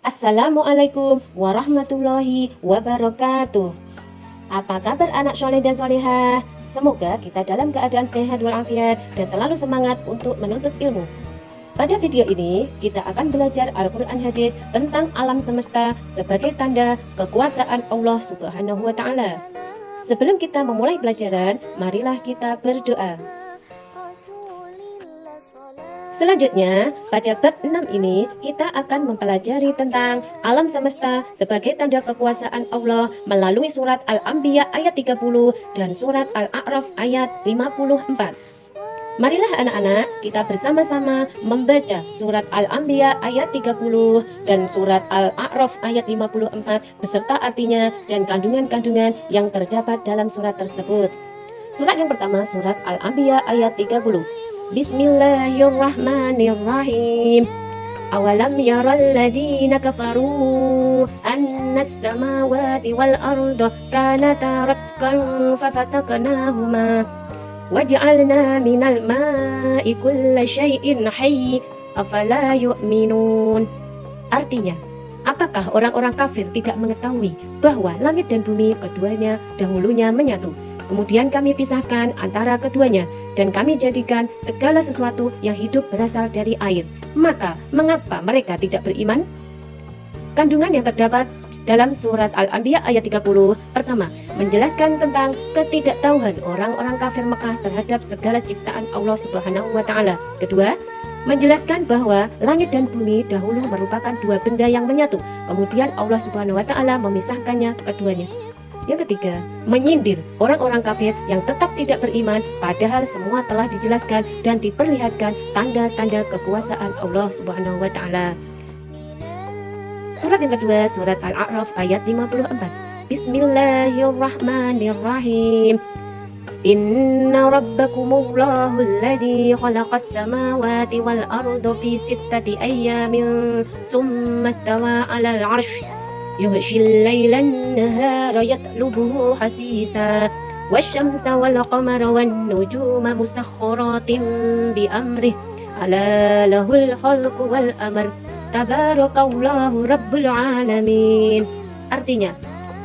Assalamualaikum warahmatullahi wabarakatuh. Apa kabar anak soleh dan solehah? Semoga kita dalam keadaan sehat walafiat dan selalu semangat untuk menuntut ilmu. Pada video ini kita akan belajar Al-Quran hadis tentang alam semesta sebagai tanda kekuasaan Allah Subhanahu wa Ta'ala. Sebelum kita memulai pelajaran, marilah kita berdoa. Selanjutnya, pada bab 6 ini kita akan mempelajari tentang alam semesta sebagai tanda kekuasaan Allah melalui surat Al-Anbiya ayat 30 dan surat Al-A'raf ayat 54. Marilah anak-anak kita bersama-sama membaca surat Al-Anbiya ayat 30 dan surat Al-A'raf ayat 54 beserta artinya dan kandungan-kandungan yang terdapat dalam surat tersebut. Surat yang pertama, surat Al-Anbiya ayat 30. Bismillahirrahmanirrahim. Awalam yaral ladina kafaru annas samawati wal arda kanata ratqan fafataknahuma waj'alna minal ma'i kulla syai'in hayy afala yu'minun. Artinya, apakah orang-orang kafir tidak mengetahui bahwa langit dan bumi keduanya dahulunya menyatu? Kemudian kami pisahkan antara keduanya, dan kami jadikan segala sesuatu yang hidup berasal dari air. Maka, mengapa mereka tidak beriman? Kandungan yang terdapat dalam surat Al-Anbiya ayat 30. Pertama, menjelaskan tentang ketidaktahuan orang-orang kafir Mekah terhadap segala ciptaan Allah Subhanahu wa Ta'ala. Kedua, menjelaskan bahwa langit dan bumi dahulu merupakan dua benda yang menyatu. Kemudian Allah Subhanahu wa Ta'ala memisahkannya keduanya. Yang ketiga, menyindir orang-orang kafir yang tetap tidak beriman padahal semua telah dijelaskan dan diperlihatkan tanda-tanda kekuasaan Allah Subhanahu wa Ta'ala. Surat yang kedua, surat Al-A'raf ayat 54. Bismillahirrahmanirrahim. Inna rabbakumullahu alladhi khalaqas samawati wal arda fi sittati ayyamin summa istawa 'alal 'arsy yughshil lailan nahara yatlubuhu hasisa wasyamsa wal qamara wan nujuma musakhkharatin bi amrih ala lahul khalqu wal amr tabarakallahu rabbul alamin. Artinya,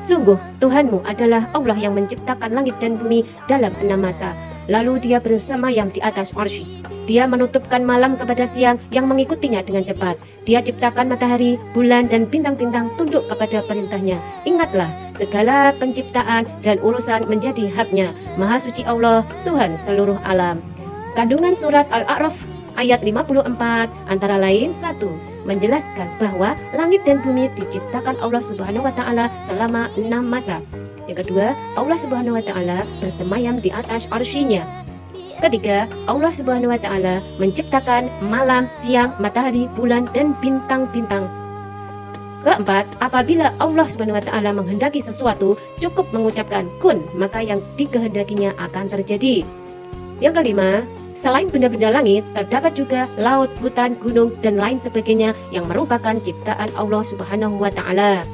sungguh Tuhanmu adalah Allah yang menciptakan langit dan bumi dalam 6 masa. Lalu dia bersemayam di atas arsy. Dia menutupkan malam kepada siang yang mengikutinya dengan cepat. Dia ciptakan matahari, bulan, dan bintang-bintang tunduk kepada perintahnya. Ingatlah, segala penciptaan dan urusan menjadi haknya. Maha suci Allah, Tuhan seluruh alam. Kandungan surat Al-A'raf ayat 54 antara lain: 1. Menjelaskan bahwa langit dan bumi diciptakan Allah Subhanahu wa Ta'ala selama 6 masa. Yang kedua, Allah Subhanahu wa Ta'ala bersemayam di atas arsy-Nya. Ketiga, Allah Subhanahu wa Ta'ala menciptakan malam, siang, matahari, bulan, dan bintang-bintang. Keempat, apabila Allah Subhanahu wa Ta'ala menghendaki sesuatu, cukup mengucapkan kun, maka yang dikehendakinya akan terjadi. Yang kelima, selain benda-benda langit, terdapat juga laut, hutan, gunung, dan lain sebagainya yang merupakan ciptaan Allah Subhanahu wa Ta'ala.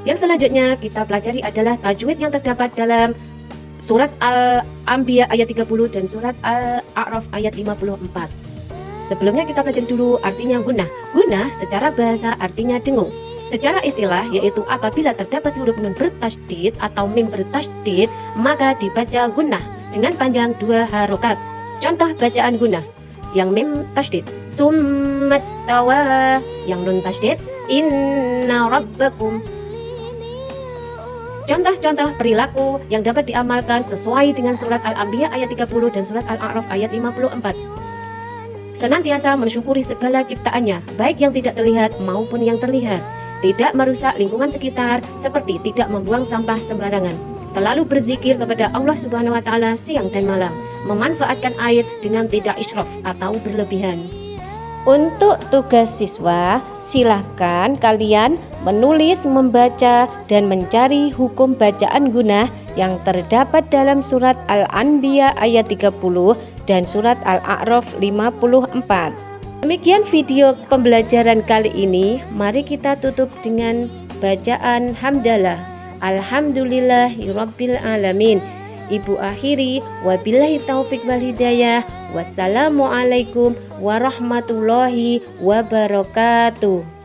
Yang selanjutnya kita pelajari adalah tajwid yang terdapat dalam surat Al-Anbiya ayat 30 dan surat Al-A'raf ayat 54. Sebelumnya kita pelajari dulu artinya gunnah. Gunnah secara bahasa artinya dengung. Secara istilah yaitu apabila terdapat huruf nun bertasydid atau mim bertasydid, maka dibaca gunnah dengan panjang 2 harokat. Contoh bacaan gunnah: yang mim tasydid summastawa, yang nun tasydid inna rabbakum. Contoh-contoh perilaku yang dapat diamalkan sesuai dengan surat Al-Anbiya ayat 30 dan surat Al-A'raf ayat 54. Senantiasa mensyukuri segala ciptaannya, baik yang tidak terlihat maupun yang terlihat. Tidak merusak lingkungan sekitar, seperti tidak membuang sampah sembarangan. Selalu berzikir kepada Allah Subhanahu wa Ta'ala siang dan malam. Memanfaatkan air dengan tidak israf atau berlebihan. Untuk tugas siswa, silahkan kalian menulis, membaca, dan mencari hukum bacaan gunnah yang terdapat dalam surat Al-Anbiya ayat 30 dan surat Al-A'raf 54. Demikian video pembelajaran kali ini. Mari kita tutup dengan bacaan hamdalah. Alhamdulillahirabbil alamin. Ibu akhiri, wabillahi taufik wal hidayah. Wassalamualaikum warahmatullahi wabarakatuh.